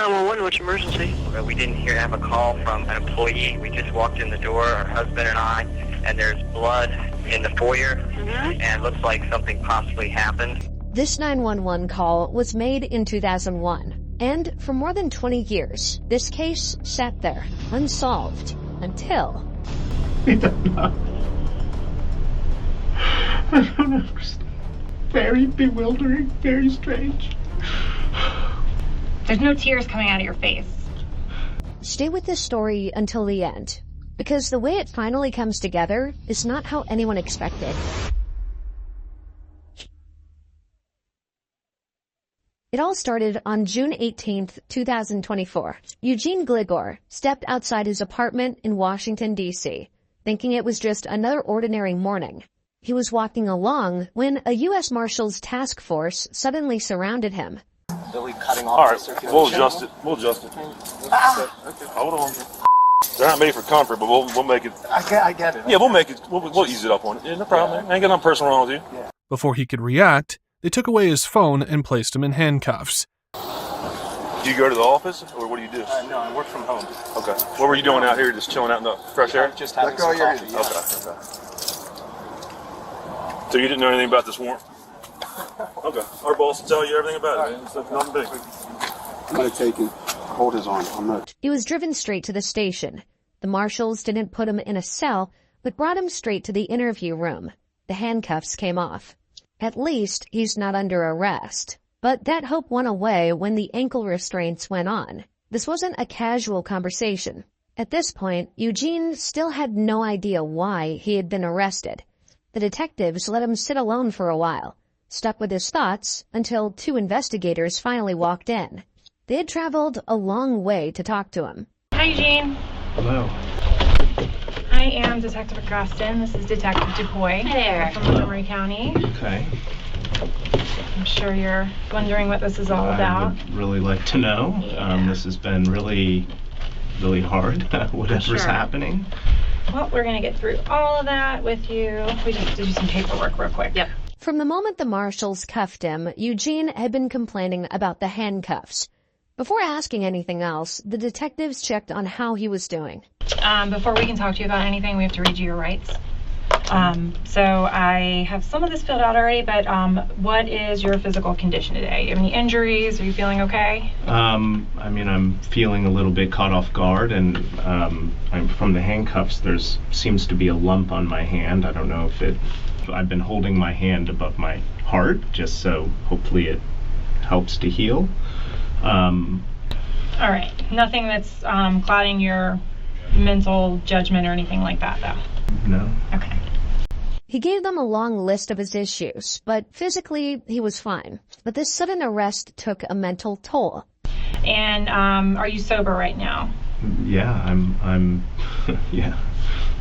911, what's emergency? We didn't have a call from an employee. We just walked in the door, our husband and I, and there's blood in the foyer, and it looks like something possibly happened. This 911 call was made in 2001, and for more than 20 years, this case sat there, unsolved, until... I don't know. I don't understand. Very bewildering, very strange. There's no tears coming out of your face. Stay with this story until the end, because the way it finally comes together is not how anyone expected. It all started on June 18th, 2024. Eugene Gligor stepped outside his apartment in Washington, D.C., thinking it was just another ordinary morning. He was walking along when a U.S. Marshals task force suddenly surrounded him. Really cutting off all right, the circulation. we'll adjust it. We'll adjust it. Okay. Hold on. They're not made for comfort, but we'll make it. I get it. Yeah, we'll make it. We'll ease it up on it. Yeah, no problem. I ain't got nothing personal wrong with you. Yeah. Before he could react, they took away his phone and placed him in handcuffs. Do you go to the office, or what do you do? No, I work from home. Okay. What were you doing out here? Just chilling out in the fresh air? Just having some coffee. Yeah. Okay. So you didn't know anything about this warrant? Okay. Our boss will tell you everything about it. It's nothing big. I'm going to take him. Hold his arm. I'm not. He was driven straight to the station. The marshals didn't put him in a cell, but brought him straight to the interview room. The handcuffs came off. At least he's not under arrest. But that hope went away when the ankle restraints went on. This wasn't a casual conversation. At this point, Eugene still had no idea why he had been arrested. The detectives let him sit alone for a while, stuck with his thoughts until two investigators finally walked in. They had traveled a long way to talk to him. Hi, Eugene. Hello. I am Detective Agustin. This is Detective DuPoy. Hi there. From Montgomery County. Okay. I'm sure you're wondering what this is all about. I would really like to know. Yeah. This has been really hard, whatever's happening. Well, we're going to get through all of that with you. We just have to do some paperwork real quick. Yep. From the moment the marshals cuffed him, Eugene had been complaining about the handcuffs. Before asking anything else, the detectives checked on how he was doing. Before we can talk to you about anything, we have to read you your rights. So I have some of this filled out already, but what is your physical condition today? Do you have any injuries? Are you feeling okay? I mean, I'm feeling a little bit caught off guard, and I'm from the handcuffs. There's seems to be a lump on my hand. I don't know if I've been holding my hand above my heart, just so hopefully it helps to heal. All right. Nothing that's clouding your mental judgment or anything like that, though? No. Okay. He gave them a long list of his issues, but physically he was fine. But this sudden arrest took a mental toll. And are you sober right now? Yeah, I'm yeah,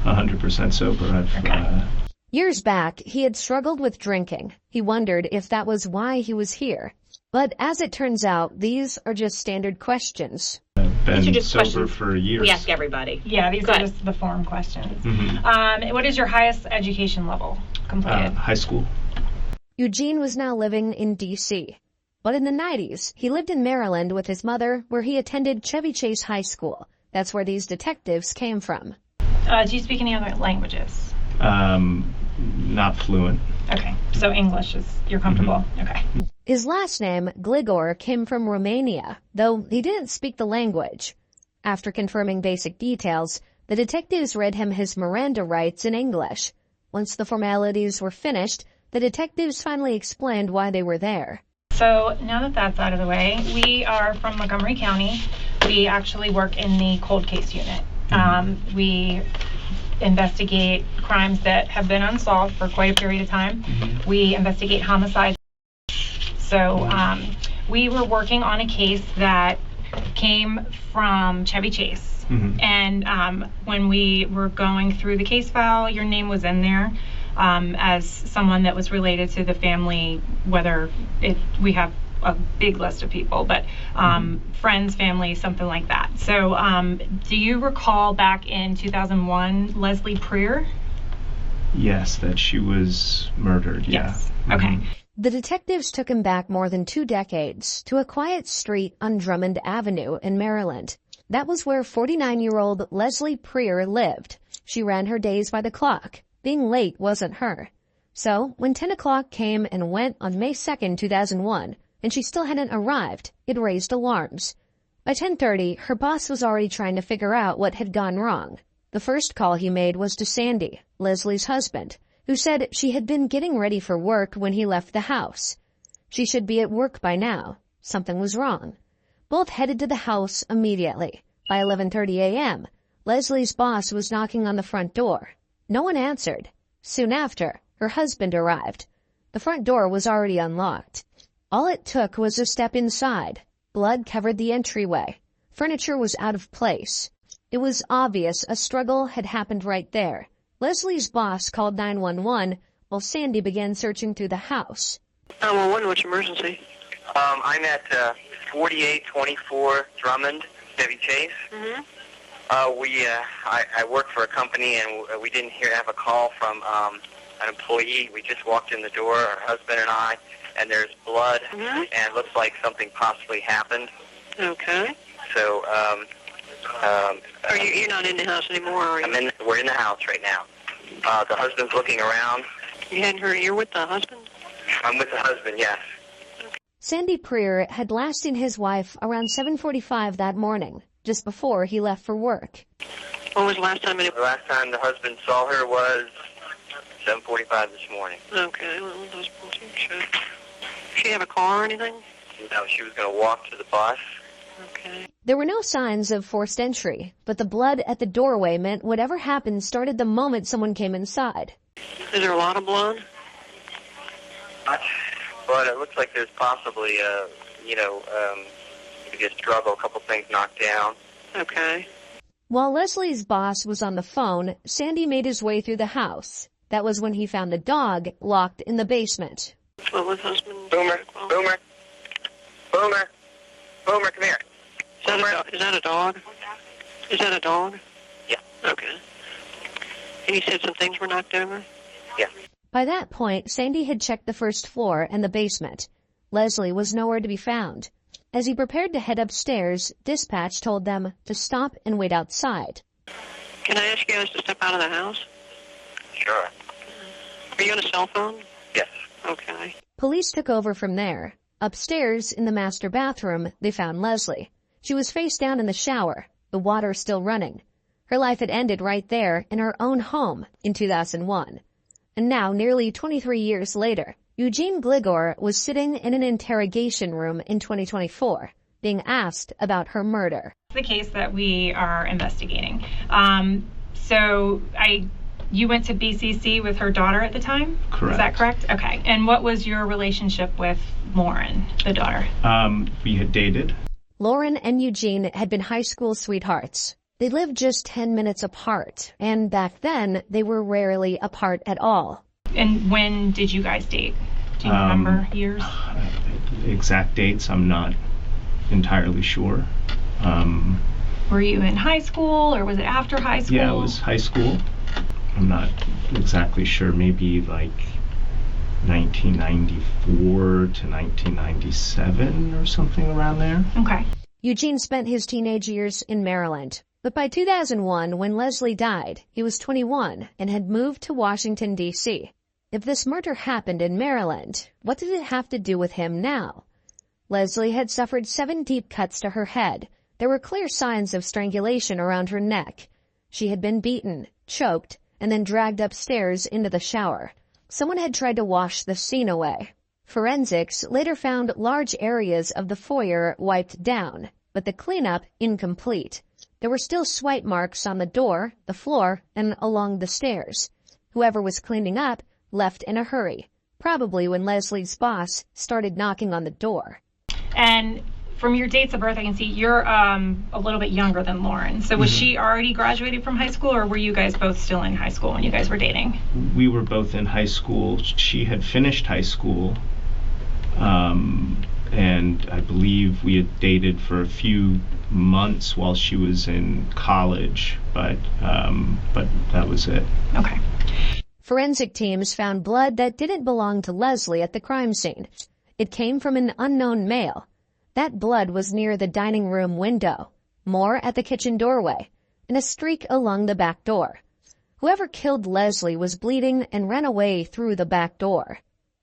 100% sober. Okay. Years back, he had struggled with drinking. He wondered if that was why he was here. But as it turns out, these are just standard questions. I've been These are just sober questions for years. we ask everybody. Yeah, these Go are ahead. just the form questions. Mm-hmm. What is your highest education level completed? High school. Eugene was now living in D.C. But in the 90s, he lived in Maryland with his mother, where he attended Chevy Chase High School. That's where these detectives came from. Do you speak any other languages? Not fluent. Okay, so English is, you're comfortable? Mm-hmm. Okay. His last name, Gligor, came from Romania, though he didn't speak the language. After confirming basic details, the detectives read him his Miranda rights in English. Once the formalities were finished, the detectives finally explained why they were there. So now that that's out of the way, we are from Montgomery County. We actually work in the cold case unit. We investigate crimes that have been unsolved for quite a period of time. We investigate homicides. So we were working on a case that came from Chevy Chase. And when we were going through the case file, your name was in there as someone that was related to the family, whether we have a big list of people, but friends, family, something like that. So do you recall back in 2001, Leslie Preer? Yes, that she was murdered, yeah. Yes. Okay. The detectives took him back more than 2 decades to a quiet street on Drummond Avenue in Maryland. That was where 49-year-old Leslie Preer lived. She ran her days by the clock. Being late wasn't her. So, when 10 o'clock came and went on May 2nd, 2001, and she still hadn't arrived, it raised alarms. By 10:30, her boss was already trying to figure out what had gone wrong. The first call he made was to Sandy, Leslie's husband, who said she had been getting ready for work when he left the house. She should be at work by now. Something was wrong. Both headed to the house immediately. By 11:30 a.m., Leslie's boss was knocking on the front door. No one answered. Soon after, her husband arrived. The front door was already unlocked. All it took was a step inside. Blood covered the entryway. Furniture was out of place. It was obvious a struggle had happened right there. Leslie's boss called 911 while Sandy began searching through the house. 911, what's your emergency? I'm at 4824 Drummond, Chevy Chase. Mm-hmm. I work for a company, and we didn't have a call from an employee. We just walked in the door, our husband and I, and there's blood, and it looks like something possibly happened. Okay. So, You're not in the house anymore, are you? we're in the house right now. The husband's looking around. You hadn't heard, you're with the husband? I'm with the husband, yes. Sandy Preer had last seen his wife around 7:45 that morning, just before he left for work. When was the last time The last time the husband saw her was 7:45 this morning. Okay, well, she have a car or anything? No, she was going to walk to the bus. Okay. There were no signs of forced entry, but the blood at the doorway meant whatever happened started the moment someone came inside. Is there a lot of blood? But it looks like there's possibly maybe a struggle, a couple things knocked down. Okay. While Leslie's boss was on the phone, Sandy made his way through the house. That was when he found the dog locked in the basement. What was husband? Boomer, come here. Is that a dog? Is that a dog? Yeah. Okay. And you said some things were knocked over? Yeah. By that point, Sandy had checked the first floor and the basement. Leslie was nowhere to be found. As he prepared to head upstairs, dispatch told them to stop and wait outside. Can I ask you guys to step out of the house? Sure. Are you on a cell phone? Yes. Okay. Police took over from there. Upstairs, in the master bathroom, they found Leslie. She was face down in the shower, the water still running. Her life had ended right there in her own home in 2001. And now, nearly 23 years later, Eugene Gligor was sitting in an interrogation room in 2024, being asked about her murder. The case that we are investigating. You went to BCC with her daughter at the time? Correct. Is that correct? Okay. And what was your relationship with Lauren, the daughter? We had dated. Lauren and Eugene had been high school sweethearts. They lived just 10 minutes apart, and back then, they were rarely apart at all. And when did you guys date? Do you remember years? Exact dates, I'm not entirely sure. Were you in high school, or was it after high school? Yeah, it was high school. I'm not exactly sure, maybe like 1994 to 1997 or something around there. Okay. Eugene spent his teenage years in Maryland. But by 2001, when Leslie died, he was 21 and had moved to Washington, D.C. If this murder happened in Maryland, what did it have to do with him now? Leslie had suffered 7 deep cuts to her head. There were clear signs of strangulation around her neck. She had been beaten, choked, and then dragged upstairs into the shower. Someone had tried to wash the scene away. Forensics later found large areas of the foyer wiped down, but the cleanup incomplete. There were still swipe marks on the door, the floor, and along the stairs. Whoever was cleaning up left in a hurry, probably when Leslie's boss started knocking on the door. And from your dates of birth, I can see you're a little bit younger than Lauren. So was she already graduated from high school, or were you guys both still in high school when you guys were dating? We were both in high school. She had finished high school, and I believe we had dated for a few months while she was in college, but that was it. Okay. Forensic teams found blood that didn't belong to Leslie at the crime scene. It came from an unknown male. That blood was near the dining room window, more at the kitchen doorway, and a streak along the back door. Whoever killed Leslie was bleeding and ran away through the back door.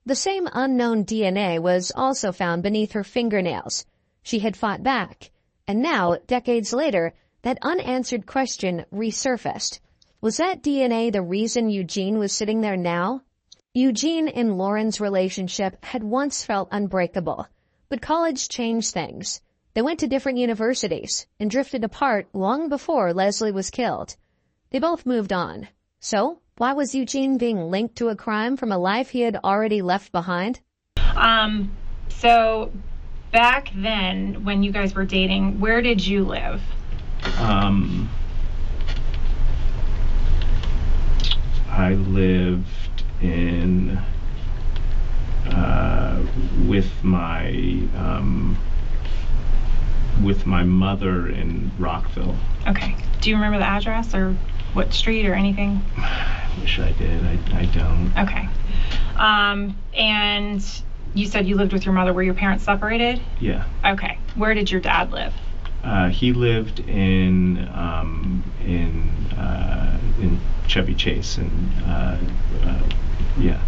The same unknown DNA was also found beneath her fingernails. She had fought back, and now, decades later, that unanswered question resurfaced. Was that DNA the reason Eugene was sitting there now? Eugene and Lauren's relationship had once felt unbreakable, but college changed things. They went to different universities and drifted apart long before Leslie was killed. They both moved on. So, why was Eugene being linked to a crime from a life he had already left behind? So back then, when you guys were dating, where did you live? I lived in, with my mother in Rockville. Okay. Do you remember the address or what street or anything? I wish I did. I don't. Okay. And you said you lived with your mother. Were your parents separated? Yeah. Okay. Where did your dad live? He lived in Chevy Chase, and yeah.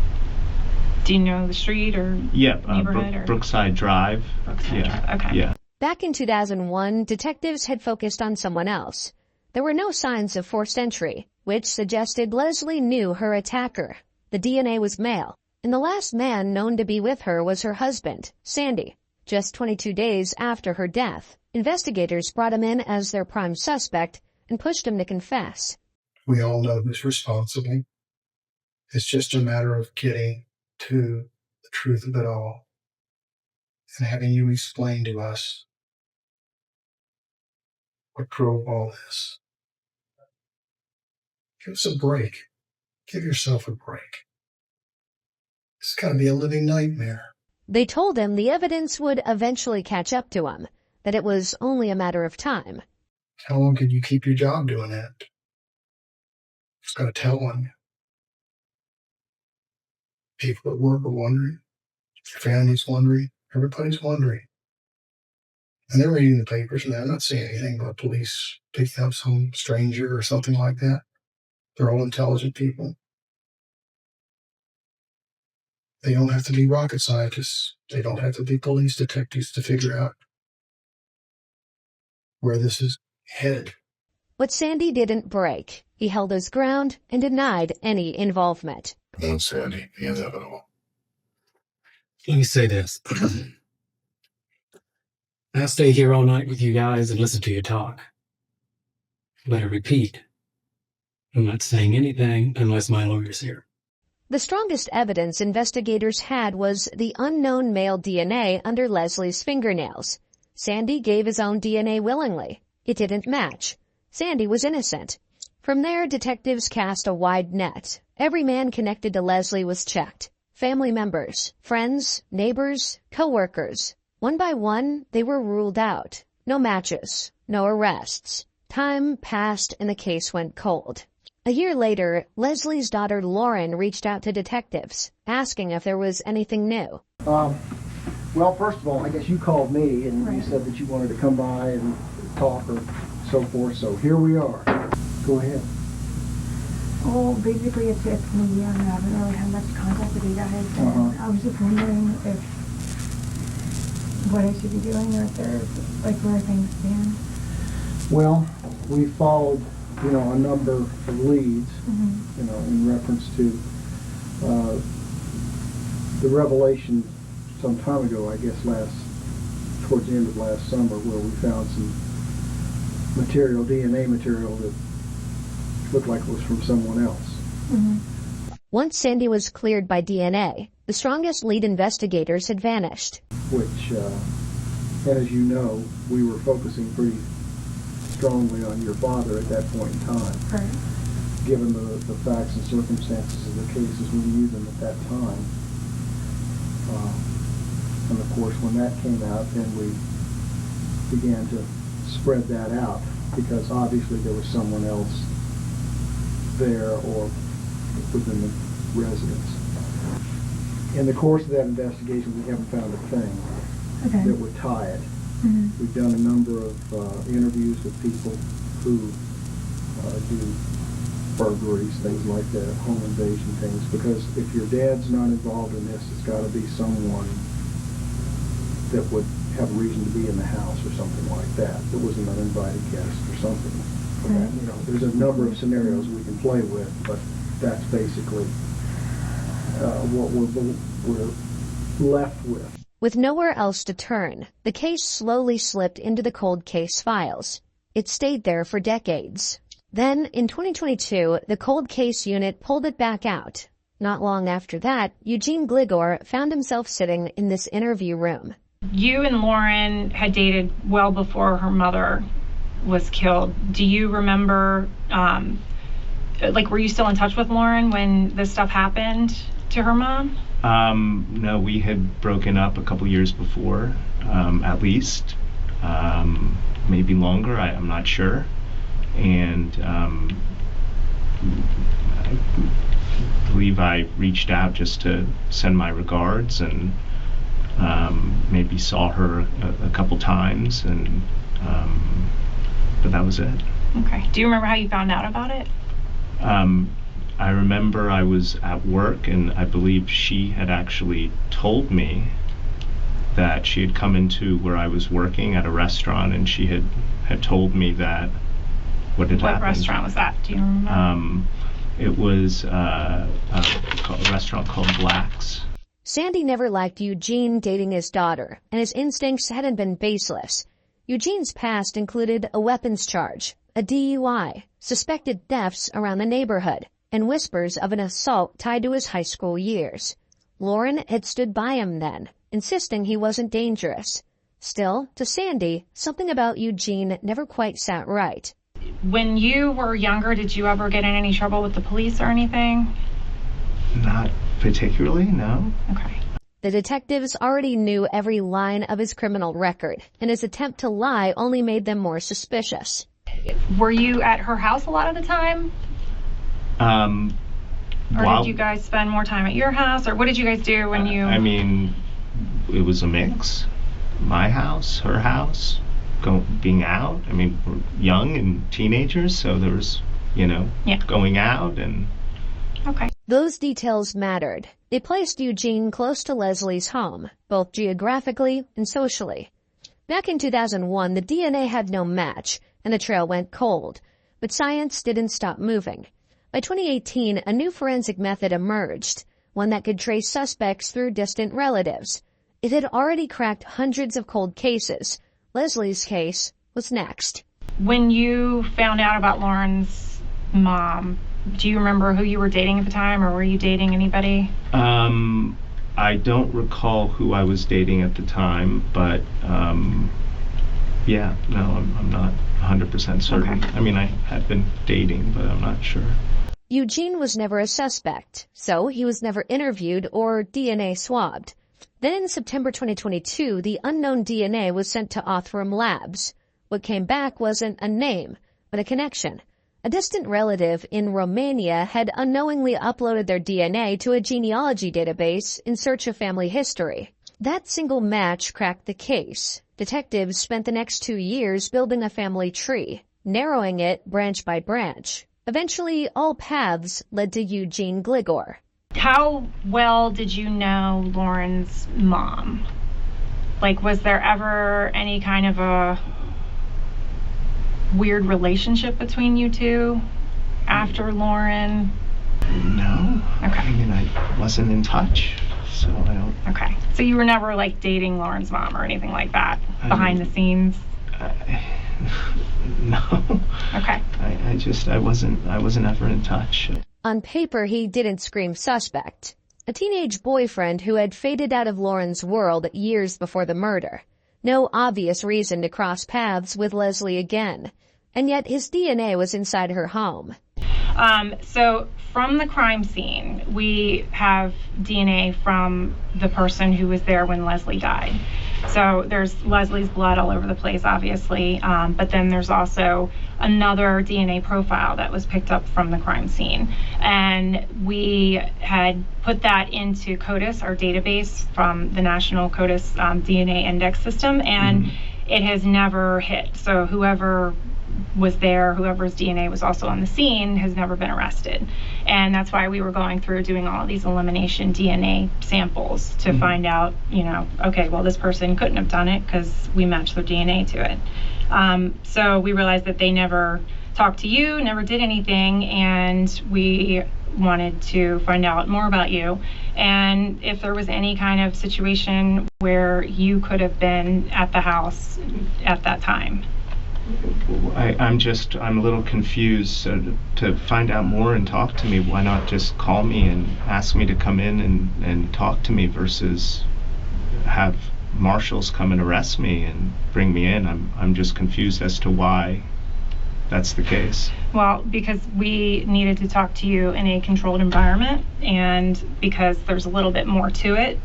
Do you know the street or neighborhood? Or? Brookside Drive. Brookside Yeah. Drive. Okay. Yeah. Back in 2001, detectives had focused on someone else. There were no signs of forced entry, which suggested Leslie knew her attacker. The DNA was male, and the last man known to be with her was her husband, Sandy. Just 22 days after her death, investigators brought him in as their prime suspect and pushed him to confess. We all know who's responsible. It's just a matter of getting to the truth of it all and having you explain to us what drove all this. Give us a break. Give yourself a break. It's got to be a living nightmare. They told him the evidence would eventually catch up to him, that it was only a matter of time. How long can you keep your job doing that? It's got to tell on you. People at work are wondering. Your family's wondering. Everybody's wondering. And they're reading the papers and they're not seeing anything but police picking up some stranger or something like that. They're all intelligent people. They don't have to be rocket scientists. They don't have to be police detectives to figure out where this is headed. But Sandy didn't break. He held his ground and denied any involvement. Come on, Sandy, the inevitable. Let me say this. I'll stay here all night with you guys and listen to you talk. But I repeat, I'm not saying anything unless my lawyer's here. The strongest evidence investigators had was the unknown male DNA under Leslie's fingernails. Sandy gave his own DNA willingly. It didn't match. Sandy was innocent. From there, detectives cast a wide net. Every man connected to Leslie was checked. Family members, friends, neighbors, co-workers. One by one, they were ruled out. No matches, no arrests. Time passed and the case went cold. A year later, Leslie's daughter Lauren reached out to detectives, asking if there was anything new. Well, first of all, I guess you called me and you said that you wanted to come by and talk or so forth, so here we are. Go ahead. Well, basically it's me. I haven't really had much contact with you guys. And I was just wondering what I should be doing or if there's, where things stand. Well, we followed, a number of leads, in reference to the revelation some time ago, I guess towards the end of last summer, where we found some DNA material that looked like it was from someone else. Once Sandy was cleared by DNA, the strongest lead investigators had vanished. Which, and as you know, we were focusing pretty strongly on your father at that point in time. Right. Given the facts and circumstances of the cases, we knew them at that time. And of course, when that came out, then we began to spread that out, because obviously there was someone else there or within the residence. In the course of that investigation, we haven't found a thing that would tie it. We've done a number of interviews with people who do burglaries, things like that, home invasion things, because if your dad's not involved in this, it's got to be someone that would have a reason to be in the house or something like that. That was an uninvited guest or something. You know, there's a number of scenarios we can play with, but that's basically what we're left with. With nowhere else to turn, the case slowly slipped into the cold case files. It stayed there for decades. Then, in 2022, the cold case unit pulled it back out. Not long after that, Eugene Gligor found himself sitting in this interview room. You and Lauren had dated well before her mother was killed. Do you remember, were you still in touch with Lauren when this stuff happened to her mom? No, we had broken up a couple years before, at least. Maybe longer, I'm not sure. And I believe I reached out just to send my regards, and maybe saw her a couple times, and but that was it. Okay. Do you remember how you found out about it? I remember I was at work, and I believe she had actually told me that she had come into where I was working at a restaurant, and she had told me that what had happened. What restaurant was that? Do you remember? It was a restaurant called Black's. Sandy never liked Eugene dating his daughter, and his instincts hadn't been baseless. Eugene's past included a weapons charge, a DUI, suspected thefts around the neighborhood, and whispers of an assault tied to his high school years. Lauren had stood by him then, insisting he wasn't dangerous. Still, to Sandy, something about Eugene never quite sat right. When you were younger, did you ever get in any trouble with the police or anything? Not particularly, no. Okay. The detectives already knew every line of his criminal record, and his attempt to lie only made them more suspicious. Were you at her house a lot of the time? Or did you guys spend more time at your house? Or what did you guys do when you... I mean, it was a mix. My house, her house, being out. I mean, we're young and teenagers, so there was, going out and... Okay. Those details mattered. They placed Eugene close to Leslie's home, both geographically and socially. Back in 2001, the DNA had no match, and the trail went cold. But science didn't stop moving. By 2018, a new forensic method emerged, one that could trace suspects through distant relatives. It had already cracked hundreds of cold cases. Leslie's case was next. When you found out about Lauren's mom, do you remember who you were dating at the time, or were you dating anybody? I don't recall who I was dating at the time, but I'm not 100% certain. Okay. I mean, I had been dating, but I'm not sure. Eugene was never a suspect, so he was never interviewed or DNA swabbed. Then in September 2022, the unknown DNA was sent to Othram Labs. What came back wasn't a name, but a connection. A distant relative in Romania had unknowingly uploaded their DNA to a genealogy database in search of family history. That single match cracked the case. Detectives spent the next 2 years building a family tree, narrowing it branch by branch. Eventually, all paths led to Eugene Gligor. How well did you know Lauren's mom? Was there ever any kind of a weird relationship between you two after Lauren? No. Okay. I mean, I wasn't in touch, so I don't... Okay. So you were never, dating Lauren's mom or anything like that, behind the scenes? No. Okay. I wasn't ever in touch. On paper, he didn't scream suspect. A teenage boyfriend who had faded out of Lauren's world years before the murder. No obvious reason to cross paths with Leslie again. And yet his DNA was inside her home. So from the crime scene, we have DNA from the person who was there when Leslie died. So there's Leslie's blood all over the place, obviously, but then there's also another DNA profile that was picked up from the crime scene. And we had put that into CODIS, our database from the National CODIS DNA Index System, and it has never hit. So whoever was there, whoever's DNA was also on the scene, has never been arrested. And that's why we were going through doing all of these elimination DNA samples to find out, you know, okay, well, this person couldn't have done it because we matched their DNA to it. So we realized that they never talked to you, never did anything, and we wanted to find out more about you and if there was any kind of situation where you could have been at the house at that time. I'm a little confused. So to find out more and talk to me, why not just call me and ask me to come in and talk to me versus have marshals come and arrest me and bring me in? I'm just confused as to why that's the case. Well, because we needed to talk to you in a controlled environment, and because there's a little bit more to it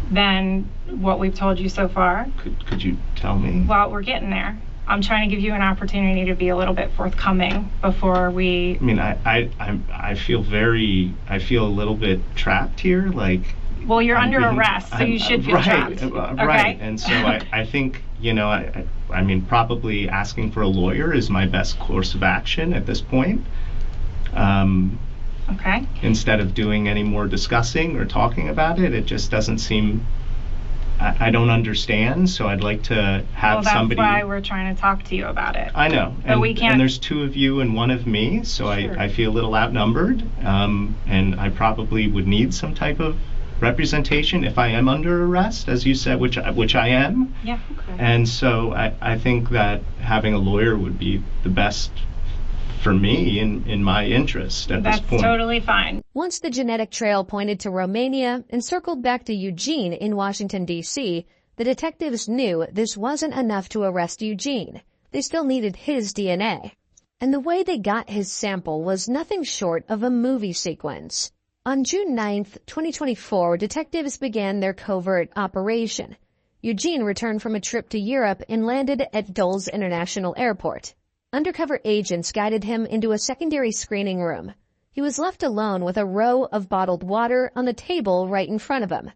than what we've told you so far. Could you tell me? Well, we're getting there. I'm trying to give you an opportunity to be a little bit forthcoming before we... I mean, I feel a little bit trapped here, like... Well, you're under arrest, so you should feel trapped. Right, and so I think, you know, I mean, probably asking for a lawyer is my best course of action at this point. Okay. Instead of doing any more discussing or talking about it, it just doesn't seem... I don't understand, so I'd like to have somebody... Well, that's why we're trying to talk to you about it. I know, but we can't... and there's two of you and one of me, so sure. I feel a little outnumbered, and I probably would need some type of representation if I am under arrest, as you said, which I am. Yeah, okay. And so I think that having a lawyer would be the best for me in my interest at this point. That's totally fine. Once the genetic trail pointed to Romania and circled back to Eugene in Washington, D.C., the detectives knew this wasn't enough to arrest Eugene. They still needed his DNA. And the way they got his sample was nothing short of a movie sequence. On June 9th, 2024, detectives began their covert operation. Eugene returned from a trip to Europe and landed at Dulles International Airport. Undercover agents guided him into a secondary screening room. He was left alone with a row of bottled water on the table right in front of him.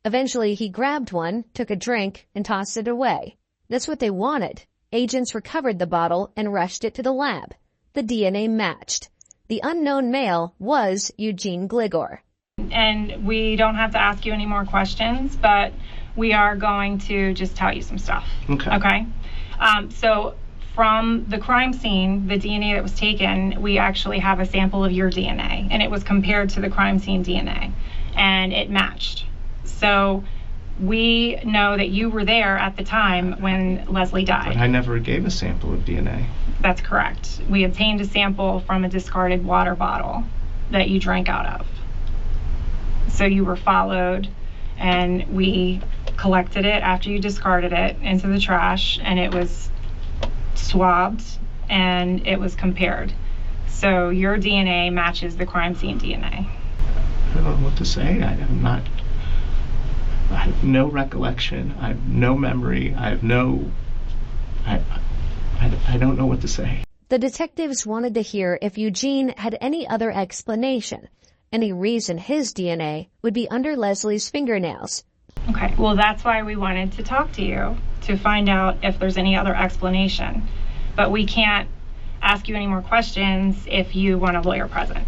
Eventually, he grabbed one, took a drink, and tossed it away. That's what they wanted. Agents recovered the bottle and rushed it to the lab. The DNA matched. The unknown male was Eugene Gligor. And we don't have to ask you any more questions, but we are going to just tell you some stuff. Okay? So from the crime scene, the DNA that was taken, we actually have a sample of your DNA, and it was compared to the crime scene DNA, and it matched. So we know that you were there at the time when Leslie died. But I never gave a sample of DNA. That's correct. We obtained a sample from a discarded water bottle that you drank out of. So you were followed, and we collected it after you discarded it into the trash, and it was swabbed and it was compared. So your DNA matches the crime scene DNA. I don't know what to say. I have no recollection. I have no memory. I don't know what to say. The detectives wanted to hear if Eugene had any other explanation, any reason his DNA would be under Leslie's fingernails. Okay, well, that's why we wanted to talk to you, to find out if there's any other explanation. But we can't ask you any more questions if you want a lawyer present.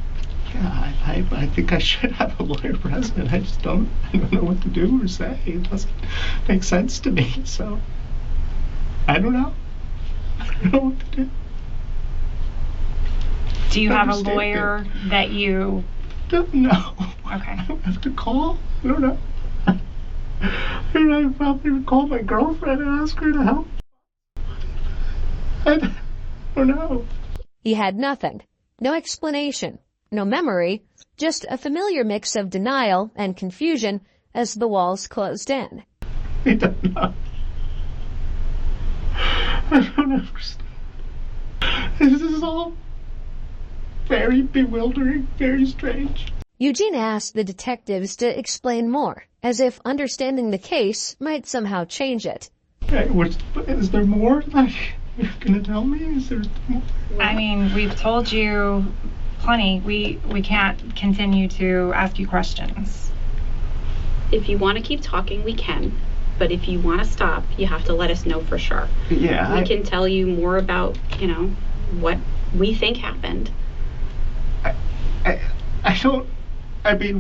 Yeah, I think I should have a lawyer present. I don't know what to do or say. It doesn't make sense to me, so I don't know. I don't know what to do. Do you have a lawyer that you... No. Okay. I don't have to call. I don't know. I probably would call my girlfriend and ask her to help. I don't know. He had nothing. No explanation. No memory. Just a familiar mix of denial and confusion as the walls closed in. I don't know. I don't understand. This is all very bewildering, very strange. Eugene asked the detectives to explain more, as if understanding the case might somehow change it. Okay, is there more? Like, you're gonna tell me? Is there more? I mean, we've told you plenty. We can't continue to ask you questions. If you want to keep talking, we can. But if you want to stop, you have to let us know for sure. Yeah. We can tell you more about, what we think happened.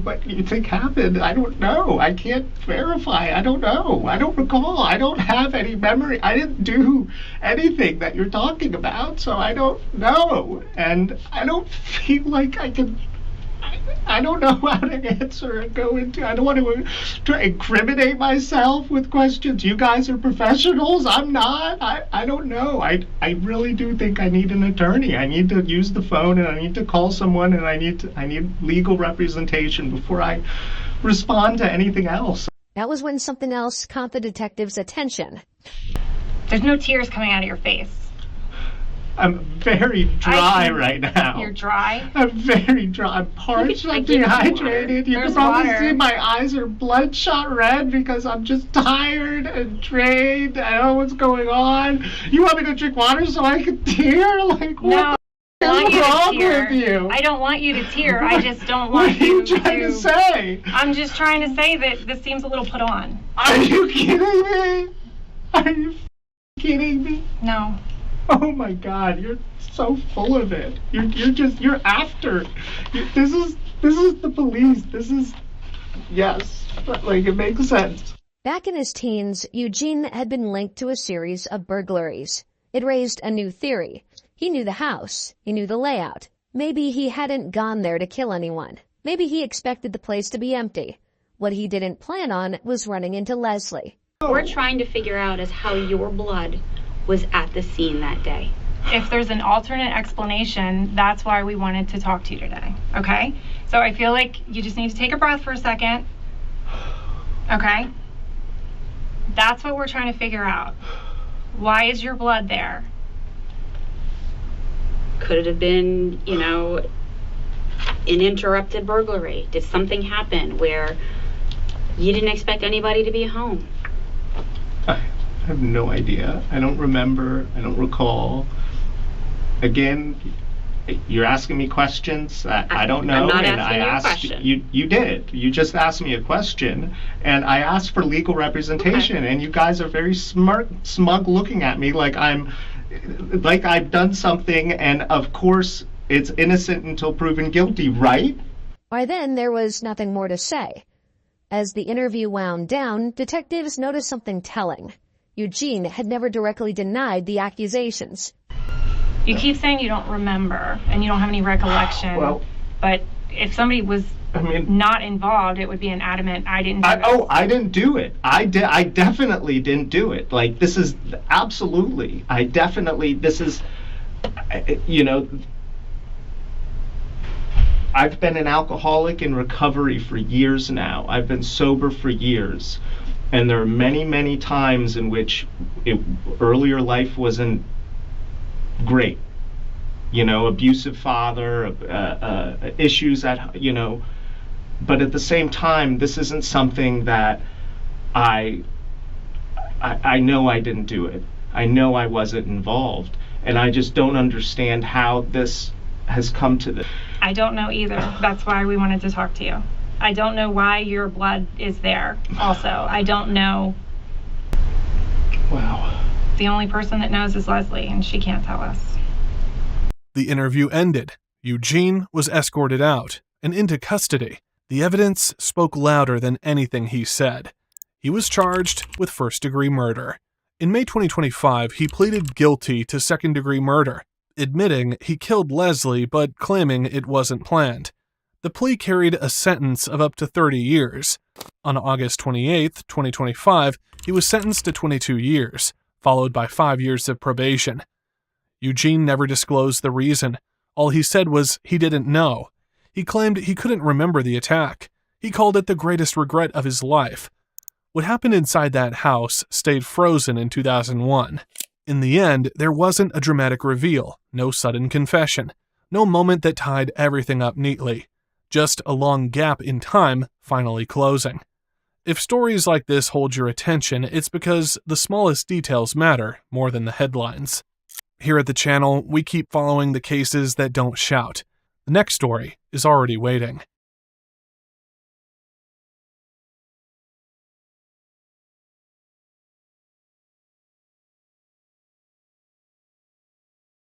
What you think happened, I don't know. I can't verify. I don't know. I don't recall. I don't have any memory. I didn't do anything that you're talking about, so I don't know. And I don't feel like I can... I don't know how to answer and go into... I don't want to incriminate myself with questions. You guys are professionals. I'm not. I don't know. I really do think I need an attorney. I need to use the phone, and I need to call someone, and I need legal representation before I respond to anything else. That was when something else caught the detective's attention. There's no tears coming out of your face. I'm very dry right now. You're dry? I'm very dry. I'm parched. I'm dehydrated. You can probably see my eyes are bloodshot red because I'm just tired and drained. I don't know what's going on. You want me to drink water so I can tear? Like, what is wrong with you? I don't want you to tear. I just don't want you to... What are you trying to say? I'm just trying to say that this seems a little put on. Are you kidding me? Are you kidding me? No. Oh my God, you're so full of it. You're after. This is the police. Yes, like it makes sense. Back in his teens, Eugene had been linked to a series of burglaries. It raised a new theory. He knew the house. He knew the layout. Maybe he hadn't gone there to kill anyone. Maybe he expected the place to be empty. What he didn't plan on was running into Leslie. What we're trying to figure out is how your blood was at the scene that day. If there's an alternate explanation, that's why we wanted to talk to you today, okay? So I feel like you just need to take a breath for a second, okay? That's what we're trying to figure out. Why is your blood there? Could it have been, an interrupted burglary? Did something happen where you didn't expect anybody to be home? I have no idea. I don't remember. I don't recall. Again, you're asking me questions that I don't know. I'm not and asking I you a asked question. You did. You just asked me a question, and I asked for legal representation, and you guys are very smug looking at me like I've done something, and of course it's innocent until proven guilty, right? By then, there was nothing more to say. As the interview wound down, detectives noticed something telling. Eugene had never directly denied the accusations. You keep saying you don't remember and you don't have any recollection. But if somebody was not involved, it would be an adamant, I didn't do it. I didn't do it. I definitely didn't do it. Like, this is absolutely, I've been an alcoholic in recovery for years now. I've been sober for years. And there are many, many times in which earlier life wasn't great. Abusive father, issues at, but at the same time, this isn't something that I know I didn't do it. I know I wasn't involved. And I just don't understand how this has come to this. I don't know either. That's why we wanted to talk to you. I don't know why your blood is there also. I don't know. Wow. The only person that knows is Leslie, and she can't tell us. The interview ended. Eugene was escorted out and into custody. The evidence spoke louder than anything he said. He was charged with first-degree murder. In May 2025, he pleaded guilty to second-degree murder, admitting he killed Leslie but claiming it wasn't planned. The plea carried a sentence of up to 30 years. On August 28, 2025, he was sentenced to 22 years, followed by 5 years of probation. Eugene never disclosed the reason. All he said was he didn't know. He claimed he couldn't remember the attack. He called it the greatest regret of his life. What happened inside that house stayed frozen in 2001. In the end, there wasn't a dramatic reveal, no sudden confession, no moment that tied everything up neatly. just a long gap in time finally closing. If stories like this hold your attention, it's because the smallest details matter more than the headlines. Here at the channel, we keep following the cases that don't shout. The next story is already waiting.